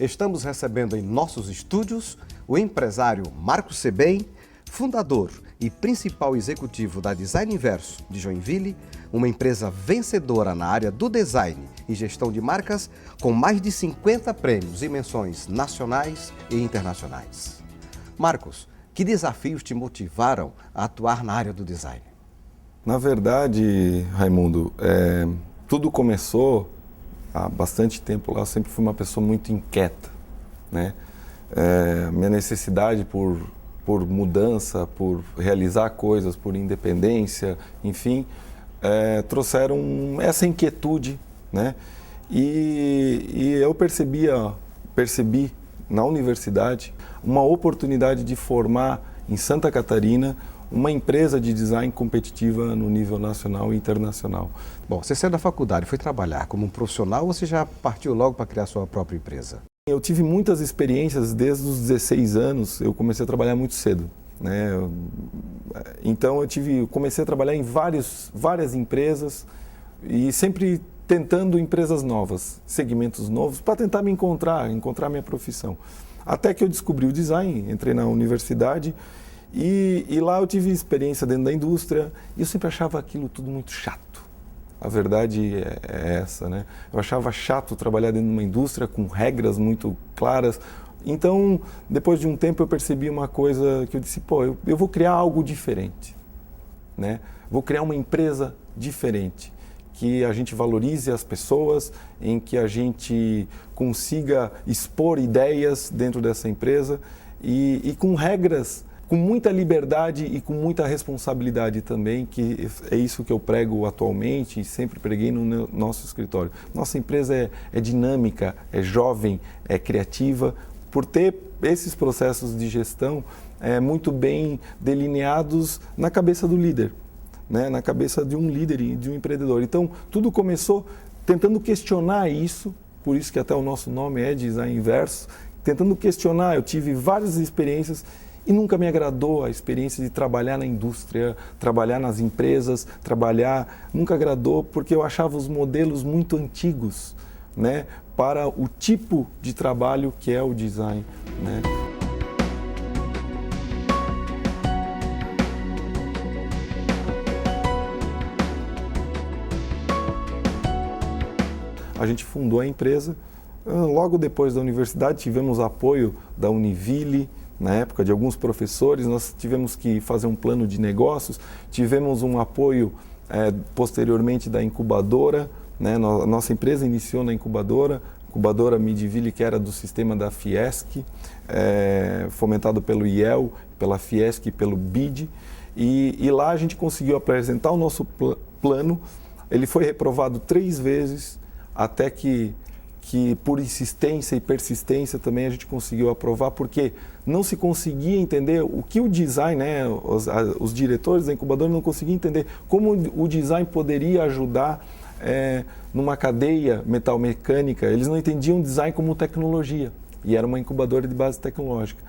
Estamos recebendo em nossos estúdios o empresário Marcos Sebem, fundador e principal executivo da Design Inverso de Joinville, uma empresa vencedora na área do design e gestão de marcas, com mais de 50 prêmios e menções nacionais e internacionais. Marcos, que desafios te motivaram a atuar na área do design? Na verdade, Raimundo, tudo começou há bastante tempo lá. Eu sempre fui uma pessoa muito inquieta, né? Minha necessidade por mudança, por realizar coisas, por independência, enfim, trouxeram essa inquietude, né? E eu percebi na universidade uma oportunidade de formar em Santa Catarina uma empresa de design competitiva no nível nacional e internacional. Bom, você saiu da faculdade, foi trabalhar como um profissional ou você já partiu logo para criar sua própria empresa? Eu tive muitas experiências desde os 16 anos, eu comecei a trabalhar muito cedo, né? Então comecei a trabalhar em várias empresas e sempre tentando empresas novas, segmentos novos, para tentar me encontrar minha profissão. Até que eu descobri o design, entrei na universidade e lá eu tive experiência dentro da indústria e eu sempre achava aquilo tudo muito chato. A verdade é essa, né? Eu achava chato trabalhar dentro de uma indústria com regras muito claras. Então, depois de um tempo, eu percebi uma coisa que eu disse, eu vou criar algo diferente, né? Vou criar uma empresa diferente, que a gente valorize as pessoas, em que a gente consiga expor ideias dentro dessa empresa e com regras, com muita liberdade e com muita responsabilidade também, que é isso que eu prego atualmente e sempre preguei no nosso escritório. Nossa empresa é dinâmica, é jovem, é criativa, por ter esses processos de gestão muito bem delineados na cabeça do líder, né? Na cabeça de um líder e de um empreendedor. Então, tudo começou tentando questionar isso, por isso que até o nosso nome é Design Inverso, tentando questionar. Eu tive várias experiências e nunca me agradou a experiência de trabalhar na indústria, trabalhar nas empresas, nunca agradou porque eu achava os modelos muito antigos, né, para o tipo de trabalho que é o design, né? A gente fundou a empresa, logo depois da universidade tivemos apoio da Univille, na época, de alguns professores. Nós tivemos que fazer um plano de negócios, tivemos um apoio posteriormente da incubadora, né? Nossa empresa iniciou na incubadora Midville, que era do sistema da Fiesc, fomentado pelo IEL, pela Fiesc e pelo BID, e lá a gente conseguiu apresentar o nosso plano. Ele foi reprovado 3 vezes, até que por insistência e persistência também a gente conseguiu aprovar, porque não se conseguia entender o que o design, né, os diretores da incubadora não conseguiam entender como o design poderia ajudar numa cadeia metalmecânica. Eles não entendiam design como tecnologia, e era uma incubadora de base tecnológica.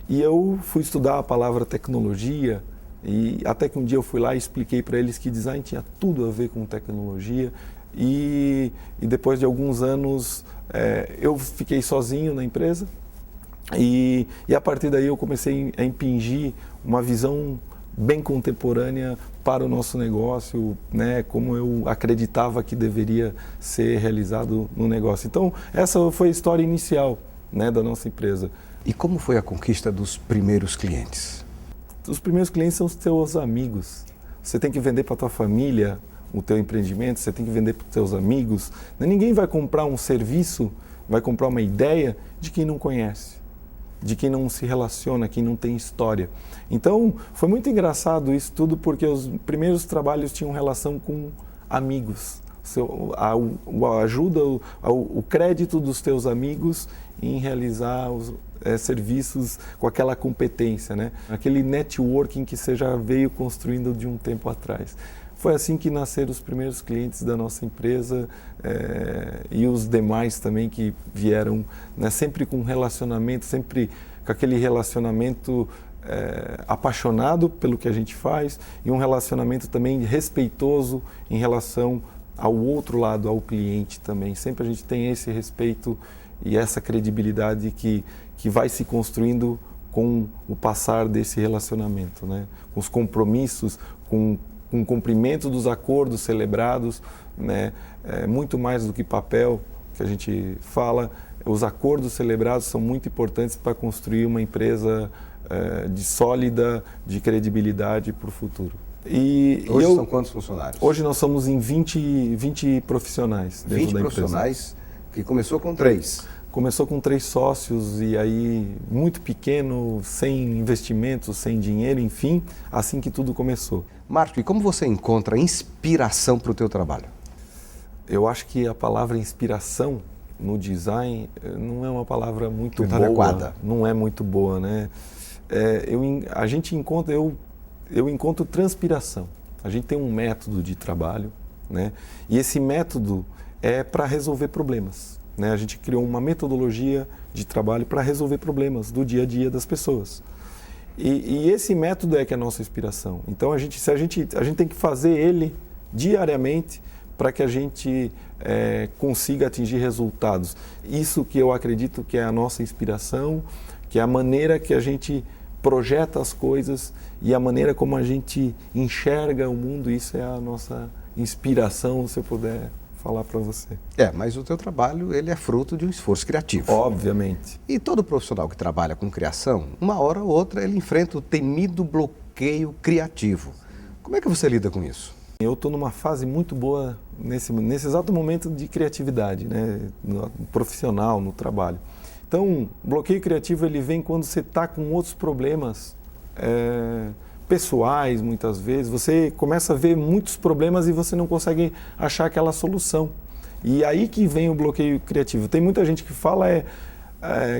E eu fui estudar a palavra tecnologia, e até que um dia eu fui lá e expliquei para eles que design tinha tudo a ver com tecnologia. E depois de alguns anos eu fiquei sozinho na empresa e a partir daí eu comecei a impingir uma visão bem contemporânea para o nosso negócio, né, como eu acreditava que deveria ser realizado no negócio. Então, essa foi a história inicial, né, da nossa empresa. E como foi a conquista dos primeiros clientes? Os primeiros clientes são os teus amigos. Você tem que vender para a tua família o teu empreendimento, você tem que vender para os teus amigos. Ninguém vai comprar um serviço, vai comprar uma ideia de quem não conhece, de quem não se relaciona, quem não tem história. Então, foi muito engraçado isso tudo, porque os primeiros trabalhos tinham relação com amigos. A ajuda, o crédito dos teus amigos em realizar os serviços com aquela competência, né? Aquele networking que você já veio construindo de um tempo atrás. Foi assim que nasceram os primeiros clientes da nossa empresa e os demais também que vieram, né, sempre com relacionamento, sempre com aquele relacionamento apaixonado pelo que a gente faz e um relacionamento também respeitoso em relação ao outro lado, ao cliente também. Sempre a gente tem esse respeito e essa credibilidade que vai se construindo com o passar desse relacionamento, né? Com os compromissos, com o cumprimento dos acordos celebrados, né? Muito mais do que papel que a gente fala, os acordos celebrados são muito importantes para construir uma empresa de sólida, de credibilidade para o futuro. Hoje são quantos funcionários? Hoje nós somos em 20 profissionais dentro 20 da empresa. profissionais, que começou com 3. Começou com 3 sócios e aí muito pequeno, sem investimentos, sem dinheiro, enfim, assim que tudo começou. Marco, e como você encontra inspiração para o teu trabalho? Eu acho que a palavra inspiração no design não é uma palavra muito boa. Adequada. Não é muito boa, né? Eu encontro transpiração. A gente tem um método de trabalho, né? E esse método é para resolver problemas, né? A gente criou uma metodologia de trabalho para resolver problemas do dia a dia das pessoas. E esse método é que é a nossa inspiração. Então a gente tem que fazer ele diariamente para que a gente consiga atingir resultados. Isso que eu acredito que é a nossa inspiração, que é a maneira que a gente projeta as coisas e a maneira como a gente enxerga o mundo. Isso é a nossa inspiração, se eu puder falar para você. Mas o teu trabalho ele é fruto de um esforço criativo. Obviamente. E todo profissional que trabalha com criação, uma hora ou outra ele enfrenta o temido bloqueio criativo. Como é que você lida com isso? Eu estou numa fase muito boa nesse exato momento de criatividade, né? No profissional, no trabalho. Então, o bloqueio criativo ele vem quando você está com outros problemas pessoais, muitas vezes. Você começa a ver muitos problemas e você não consegue achar aquela solução. E aí que vem o bloqueio criativo. Tem muita gente que fala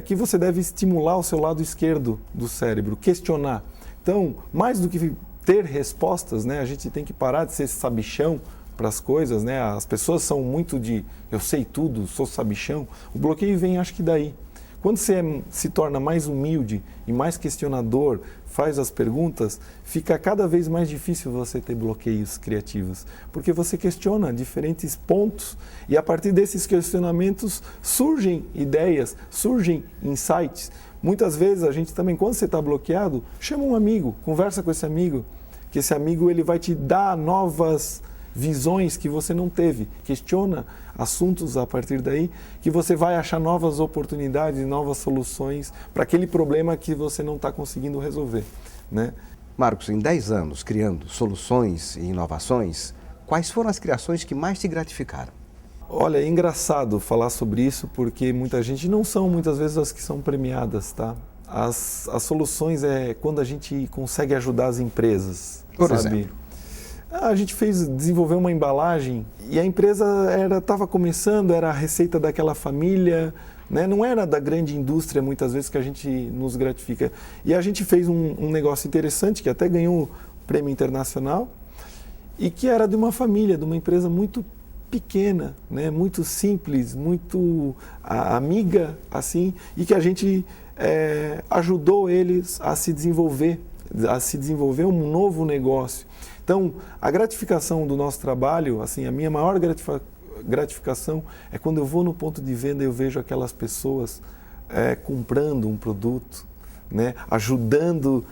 que você deve estimular o seu lado esquerdo do cérebro, questionar. Então, mais do que ter respostas, né, a gente tem que parar de ser sabichão para as coisas, né? As pessoas são muito de eu sei tudo, sou sabichão. O bloqueio vem, acho que daí. Quando você se torna mais humilde e mais questionador, faz as perguntas, fica cada vez mais difícil você ter bloqueios criativos, porque você questiona diferentes pontos e a partir desses questionamentos surgem ideias, surgem insights. Muitas vezes a gente também, quando você está bloqueado, chama um amigo, conversa com esse amigo, que esse amigo ele vai te dar novas visões que você não teve. Questiona assuntos a partir daí que você vai achar novas oportunidades, novas soluções para aquele problema que você não está conseguindo resolver, né? Marcos, em 10 anos criando soluções e inovações, quais foram as criações que mais te gratificaram? Olha, é engraçado falar sobre isso porque muita gente não são muitas vezes as que são premiadas, tá? As soluções é quando a gente consegue ajudar as empresas, Por sabe? exemplo? A gente desenvolveu uma embalagem e a empresa estava começando, era a receita daquela família, né? Não era da grande indústria muitas vezes que a gente nos gratifica. E a gente fez um negócio interessante que até ganhou o prêmio internacional e que era de uma família, de uma empresa muito pequena, né? Muito simples, muito amiga assim, e que a gente ajudou eles a se desenvolver um novo negócio. Então, a gratificação do nosso trabalho, assim, a minha maior gratificação é quando eu vou no ponto de venda e eu vejo aquelas pessoas comprando um produto, né, ajudando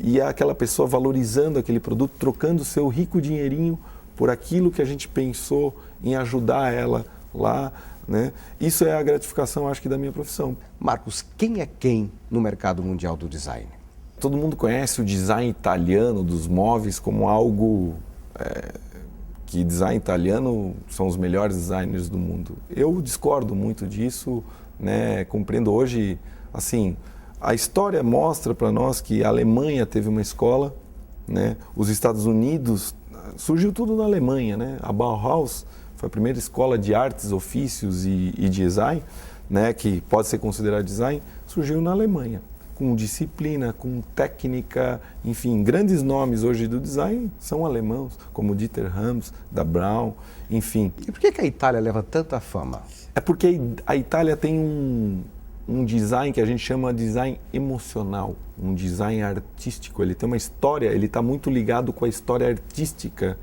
e aquela pessoa valorizando aquele produto, trocando o seu rico dinheirinho por aquilo que a gente pensou em ajudar ela lá, né? Isso é a gratificação, acho que, da minha profissão. Marcos, quem é quem no mercado mundial do design? Todo mundo conhece o design italiano dos móveis como algo que design italiano são os melhores designers do mundo. Eu discordo muito disso, né? Compreendo hoje, assim, a história mostra para nós que a Alemanha teve uma escola, né? Os Estados Unidos, surgiu tudo na Alemanha, né? A Bauhaus foi a primeira escola de artes, ofícios e design, né? Que pode ser considerado design, surgiu na Alemanha. Com disciplina, com técnica, enfim, grandes nomes hoje do design são alemãos, como Dieter Rams, da Braun, enfim. E por que a Itália leva tanta fama? É porque a Itália tem um design que a gente chama de design emocional, um design artístico. Ele tem uma história, ele está muito ligado com a história artística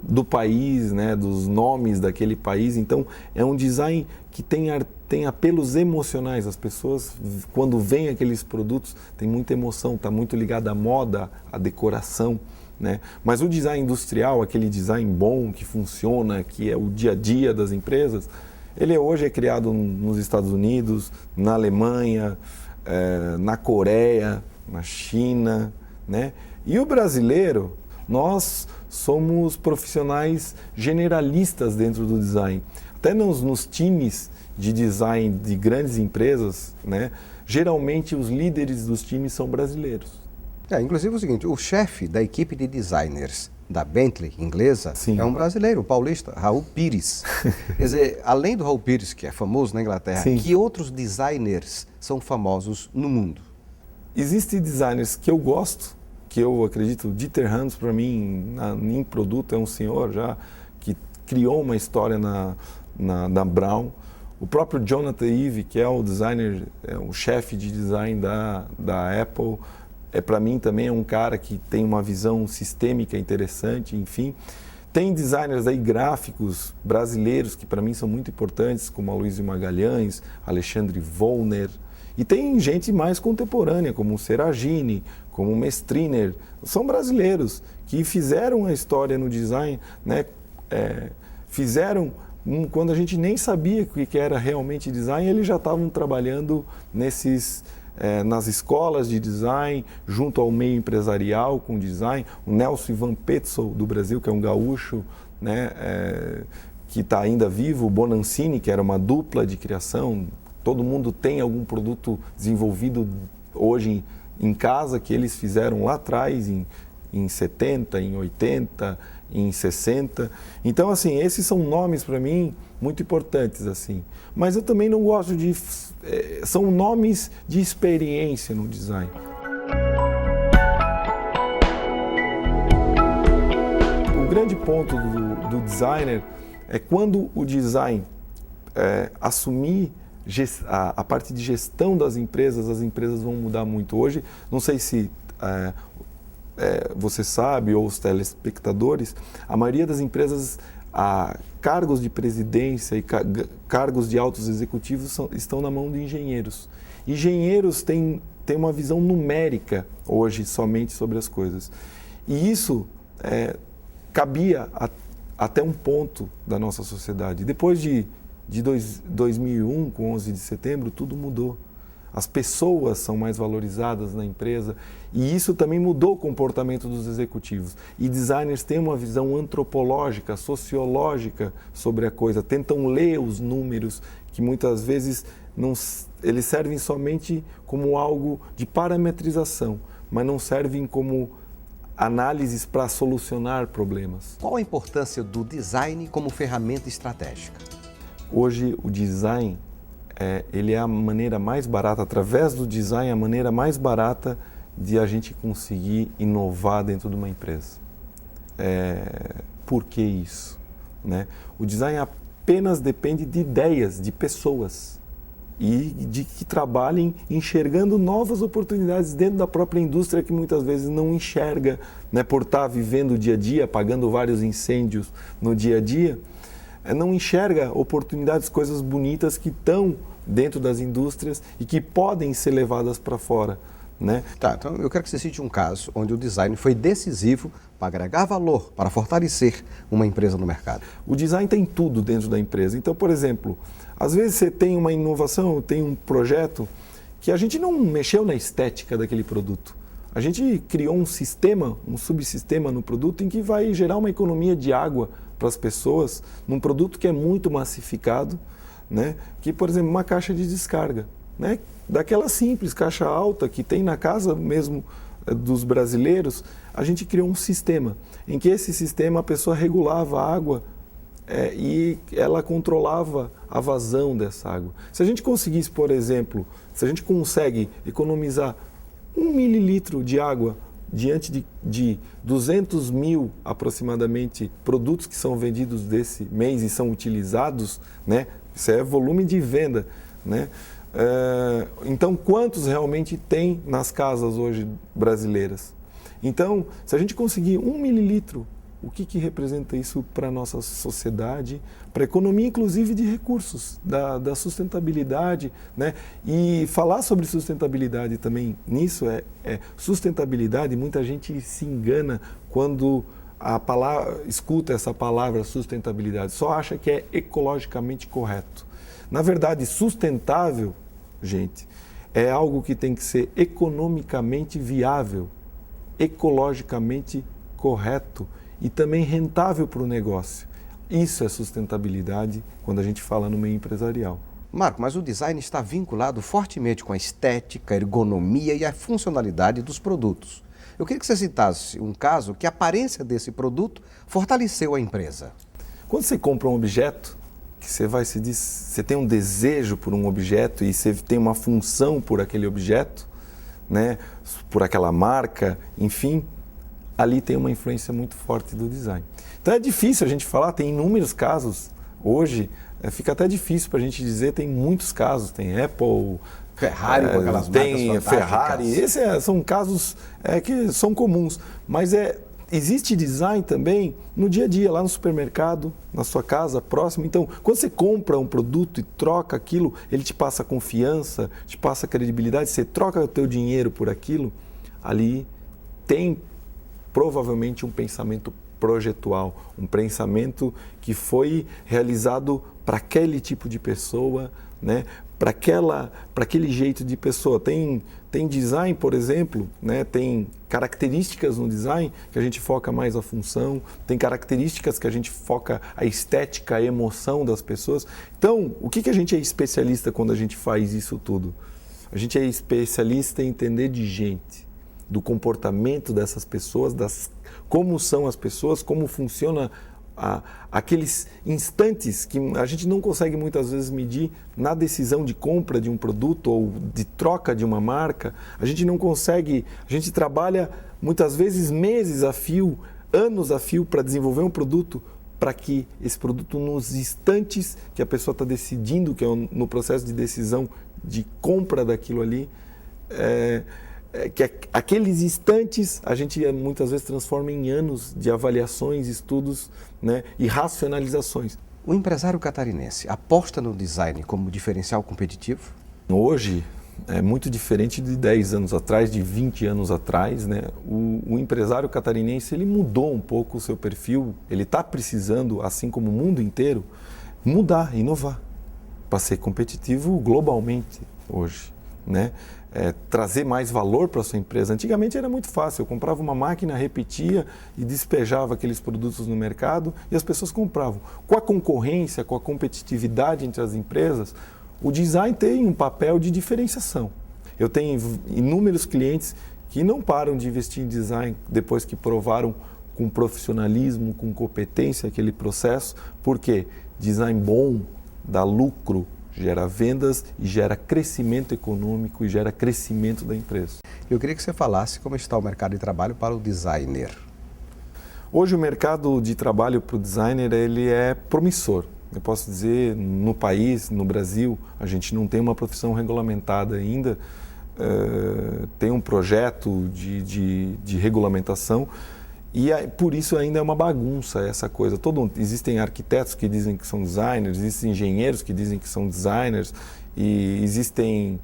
do país, né, dos nomes daquele país. Então, é um design que tem apelos emocionais. As pessoas, quando veem aqueles produtos, tem muita emoção, está muito ligado à moda, à decoração, né? Mas o design industrial, aquele design bom, que funciona, que é o dia a dia das empresas, ele hoje é criado nos Estados Unidos, na Alemanha, na Coreia, na China, né? E o brasileiro, nós somos profissionais generalistas dentro do design. Até nos times de design de grandes empresas, né, geralmente os líderes dos times são brasileiros. Inclusive o seguinte, o chefe da equipe de designers da Bentley inglesa Sim. é um brasileiro, um paulista, Raul Pires. Quer dizer, além do Raul Pires, que é famoso na Inglaterra, Sim. que outros designers são famosos no mundo? Existem designers que eu gosto, que eu acredito, Dieter Rams, para mim, em produto, é um senhor já que criou uma história na Brown. O próprio Jonathan Ive, que é o designer, o chefe de design da Apple, para mim também é um cara que tem uma visão sistêmica interessante, enfim. Tem designers aí gráficos brasileiros que para mim são muito importantes, como a Aloysio Magalhães, Alexandre Wollner. E tem gente mais contemporânea, como o Seragini, como o Mestriner. São brasileiros que fizeram a história no design, né? Fizeram quando a gente nem sabia o que era realmente design, eles já estavam trabalhando nas escolas de design, junto ao meio empresarial com design. O Nelson Ivan Petzold, do Brasil, que é um gaúcho, né, que está ainda vivo. O Bonancini, que era uma dupla de criação. Todo mundo tem algum produto desenvolvido hoje em casa que eles fizeram lá atrás, em 70, em 80, em 60. Então, assim, esses são nomes para mim muito importantes, assim. Mas eu também não gosto de... são nomes de experiência no design. O grande ponto do designer é quando o design assumir a parte de gestão das empresas, as empresas vão mudar muito. Hoje, não sei se você sabe, ou os telespectadores, a maioria das empresas, cargos de presidência e cargos de altos executivos estão na mão de engenheiros. Engenheiros têm uma visão numérica hoje somente sobre as coisas. E isso cabia até um ponto da nossa sociedade. Depois de 2001, com 11 de setembro, tudo mudou. As pessoas são mais valorizadas na empresa e isso também mudou o comportamento dos executivos. E designers têm uma visão antropológica, sociológica sobre a coisa, tentam ler os números que muitas vezes eles servem somente como algo de parametrização, mas não servem como análises para solucionar problemas. Qual a importância do design como ferramenta estratégica? Hoje o design ele é a maneira mais barata, através do design, a maneira mais barata de a gente conseguir inovar dentro de uma empresa. Por que isso? Né? O design apenas depende de ideias, de pessoas e de que trabalhem enxergando novas oportunidades dentro da própria indústria que muitas vezes não enxerga, né, por estar vivendo o dia a dia, apagando vários incêndios no dia a dia, não enxerga oportunidades, coisas bonitas que estão dentro das indústrias e que podem ser levadas para fora, né? Tá, então eu quero que você cite um caso onde o design foi decisivo para agregar valor, para fortalecer uma empresa no mercado. O design tem tudo dentro da empresa. Então, por exemplo, às vezes você tem uma inovação, tem um projeto que a gente não mexeu na estética daquele produto. A gente criou um sistema, um subsistema no produto em que vai gerar uma economia de água para as pessoas, num produto que é muito massificado, né? Que, por exemplo, uma caixa de descarga, né? Daquela simples caixa alta que tem na casa mesmo dos brasileiros, a gente criou um sistema em que esse sistema a pessoa regulava a água e ela controlava a vazão dessa água. Se a gente conseguisse, por exemplo, se a gente consegue economizar 1 mililitro de água diante de 200 mil aproximadamente produtos que são vendidos desse mês e são utilizados, né? Isso é volume de venda, né? Então, quantos realmente tem nas casas hoje brasileiras? Então, se a gente conseguir 1 mililitro o que representa isso para a nossa sociedade, para a economia, inclusive de recursos, da sustentabilidade, né? E falar sobre sustentabilidade também nisso sustentabilidade. Muita gente se engana quando escuta essa palavra sustentabilidade, só acha que é ecologicamente correto. Na verdade, sustentável, gente, é algo que tem que ser economicamente viável, ecologicamente correto e também rentável para o negócio. Isso é sustentabilidade quando a gente fala no meio empresarial. Marco, mas o design está vinculado fortemente com a estética, a ergonomia e a funcionalidade dos produtos. Eu queria que você citasse um caso que a aparência desse produto fortaleceu a empresa. Quando você compra um objeto, que você tem um desejo por um objeto e você tem uma função por aquele objeto, né, por aquela marca, enfim, ali tem uma influência muito forte do design. Então é difícil a gente falar, tem inúmeros casos. Hoje fica até difícil para a gente dizer, tem muitos casos, tem Apple, Ferrari, com aquelas tem marcas Ferrari, esses são casos que são comuns, mas existe design também no dia a dia, lá no supermercado, na sua casa, próximo. Então, quando você compra um produto e troca aquilo, ele te passa confiança, te passa credibilidade, você troca o teu dinheiro por aquilo, ali tem provavelmente um pensamento projetual, um pensamento que foi realizado para aquele tipo de pessoa, né? Para aquele jeito de pessoa. Tem design, por exemplo, né? Tem características no design que a gente foca mais a função, tem características que a gente foca a estética, a emoção das pessoas. Então, o que a gente é especialista quando a gente faz isso tudo? A gente é especialista em entender de gente, do comportamento dessas pessoas, como são as pessoas, como funciona aqueles instantes que a gente não consegue muitas vezes medir na decisão de compra de um produto ou de troca de uma marca. A gente não consegue, a gente trabalha muitas vezes meses a fio, anos a fio para desenvolver um produto, para que esse produto, nos instantes que a pessoa está decidindo, que é no processo de decisão de compra daquilo ali, que aqueles instantes a gente muitas vezes transforma em anos de avaliações, estudos, né, e racionalizações. O empresário catarinense aposta no design como diferencial competitivo? Hoje é muito diferente de 10 anos atrás, de 20 anos atrás, né? O empresário catarinense, ele mudou um pouco o seu perfil, ele está precisando, assim como o mundo inteiro, mudar, inovar, para ser competitivo globalmente hoje, né? Trazer mais valor para a sua empresa. Antigamente era muito fácil, eu comprava uma máquina, repetia e despejava aqueles produtos no mercado e as pessoas compravam. Com a concorrência, com a competitividade entre as empresas, o design tem um papel de diferenciação. Eu tenho inúmeros clientes que não param de investir em design depois que provaram com profissionalismo, com competência aquele processo, porque design bom dá lucro, gera vendas e gera crescimento econômico e gera crescimento da empresa. Eu queria que você falasse como está o mercado de trabalho para o designer. Hoje o mercado de trabalho para o designer ele é promissor. Eu posso dizer, no país, no Brasil, a gente não tem uma profissão regulamentada ainda, tem um projeto de regulamentação e por isso ainda é uma bagunça essa coisa. Existem arquitetos que dizem que são designers, existem engenheiros que dizem que são designers e existem...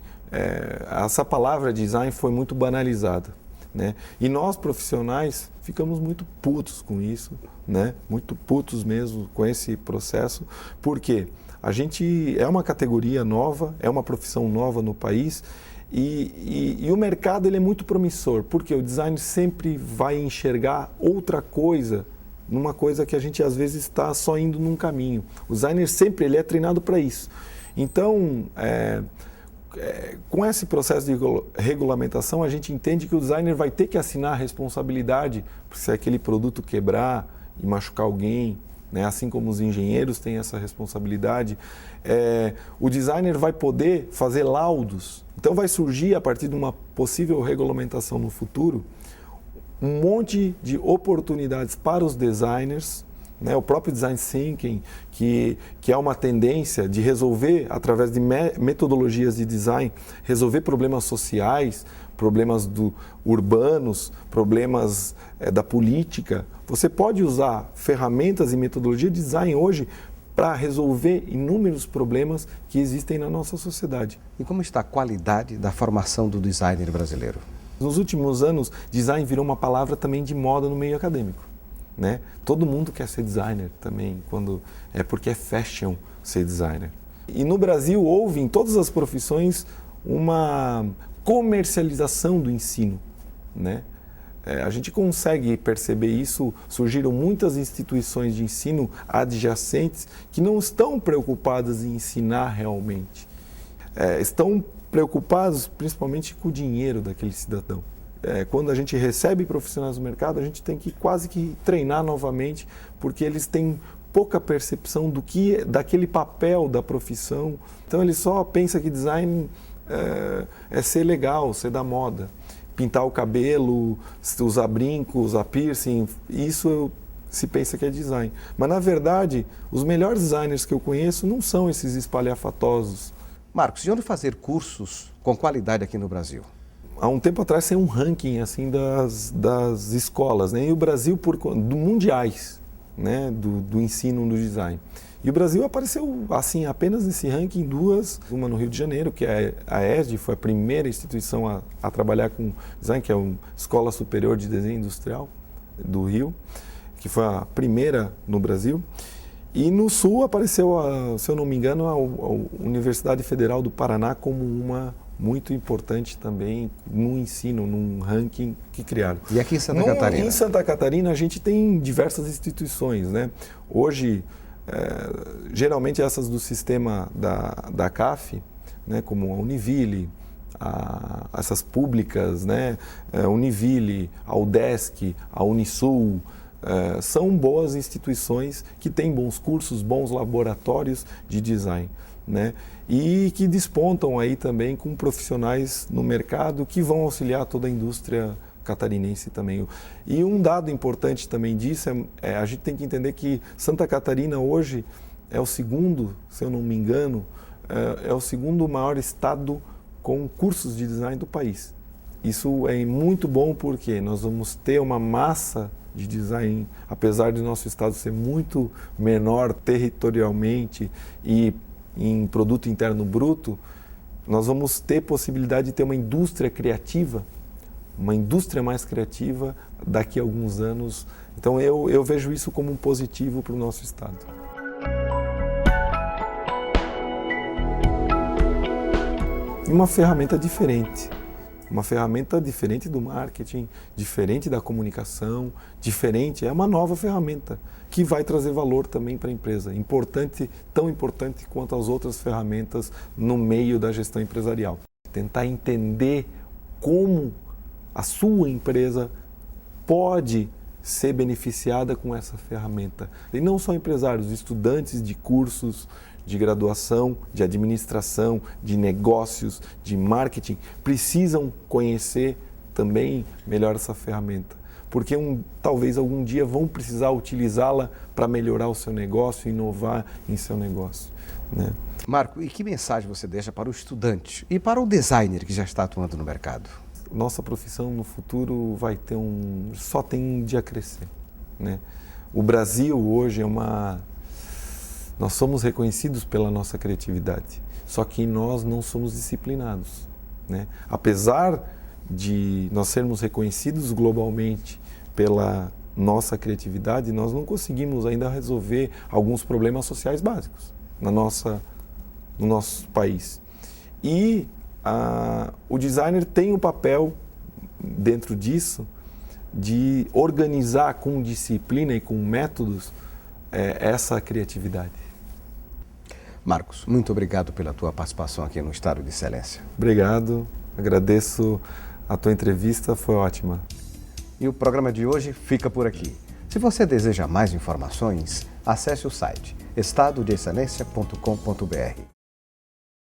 essa palavra design foi muito banalizada, né? E nós profissionais ficamos muito putos com isso, né? Muito putos mesmo com esse processo, porque a gente é uma categoria nova, é uma profissão nova no país e o mercado ele é muito promissor, porque o design sempre vai enxergar outra coisa, numa coisa que a gente às vezes está só indo num caminho. O designer sempre ele é treinado para isso. Então, com esse processo de regulamentação, a gente entende que o designer vai ter que assinar a responsabilidade se aquele produto quebrar e machucar alguém, né? Assim como os engenheiros têm essa responsabilidade. O designer vai poder fazer laudos. Então vai surgir, a partir de uma possível regulamentação no futuro, um monte de oportunidades para os designers né? O próprio Design Thinking, que é uma tendência de resolver, através de metodologias de design, resolver problemas sociais, problemas urbanos, problemas da política. Você pode usar ferramentas e metodologia de design hoje para resolver inúmeros problemas que existem na nossa sociedade. E como está a qualidade da formação do designer brasileiro? Nos últimos anos, design virou uma palavra também de moda no meio acadêmico, né? Todo mundo quer ser designer também, porque é fashion ser designer. E no Brasil houve, em todas as profissões, uma comercialização do ensino, né? A gente consegue perceber isso, surgiram muitas instituições de ensino adjacentes que não estão preocupadas em ensinar realmente. Estão preocupados principalmente com o dinheiro daquele cidadão. Quando a gente recebe profissionais no mercado, a gente tem que quase que treinar novamente, porque eles têm pouca percepção daquele papel da profissão. Então ele só pensa que design é ser legal, ser da moda. Pintar o cabelo, usar brincos, usar piercing, isso se pensa que é design. Mas na verdade, os melhores designers que eu conheço não são esses espalhafatosos. Marcos, de onde fazer cursos com qualidade aqui no Brasil? Há um tempo atrás saiu um ranking assim das escolas, né? E o Brasil mundiais, né? do ensino no design. E o Brasil apareceu assim apenas nesse ranking duas, uma no Rio de Janeiro, que é a ESD, foi a primeira instituição a trabalhar com design, que é a Escola Superior de Desenho Industrial do Rio, que foi a primeira no Brasil. E no Sul apareceu, se eu não me engano, a Universidade Federal do Paraná como uma muito importante também no ensino, num ranking que criaram. E aqui em Santa Catarina? Em Santa Catarina a gente tem diversas instituições, né? Hoje, geralmente essas do sistema da CAF, né, como a Univille, essas públicas, né, a Univille, a UDESC, a Unisul, são boas instituições que têm bons cursos, bons laboratórios de design, né, e que despontam aí também com profissionais no mercado que vão auxiliar toda a indústria catarinense também. E um dado importante também disso a gente tem que entender que Santa Catarina hoje é o segundo, se eu não me engano, é o segundo maior estado com cursos de design do país. Isso é muito bom porque nós vamos ter uma massa de design, apesar de nosso estado ser muito menor territorialmente e em produto interno bruto, nós vamos ter possibilidade de ter uma indústria criativa, uma indústria mais criativa daqui a alguns anos. Então eu vejo isso como um positivo para o nosso estado. E uma ferramenta diferente do marketing, diferente da comunicação, é uma nova ferramenta que vai trazer valor também para a empresa, tão importante quanto as outras ferramentas no meio da gestão empresarial. Tentar entender como a sua empresa pode ser beneficiada com essa ferramenta. E não só empresários, estudantes de cursos de graduação, de administração, de negócios, de marketing, precisam conhecer também melhor essa ferramenta. Porque talvez algum dia vão precisar utilizá-la para melhorar o seu negócio, inovar em seu negócio, né? Marco, e que mensagem você deixa para o estudante e para o designer que já está atuando no mercado? Nossa profissão no futuro vai ter só tende a crescer, né? O Brasil hoje nós somos reconhecidos pela nossa criatividade, só que nós não somos disciplinados, né? Apesar de nós sermos reconhecidos globalmente pela nossa criatividade, nós não conseguimos ainda resolver alguns problemas sociais básicos no nosso país. E o designer tem o papel, dentro disso, de organizar com disciplina e com métodos essa criatividade. Marcos, muito obrigado pela tua participação aqui no Estado de Excelência. Obrigado, agradeço a tua entrevista, foi ótima. E o programa de hoje fica por aqui. Se você deseja mais informações, acesse o site estadodeexcelência.com.br.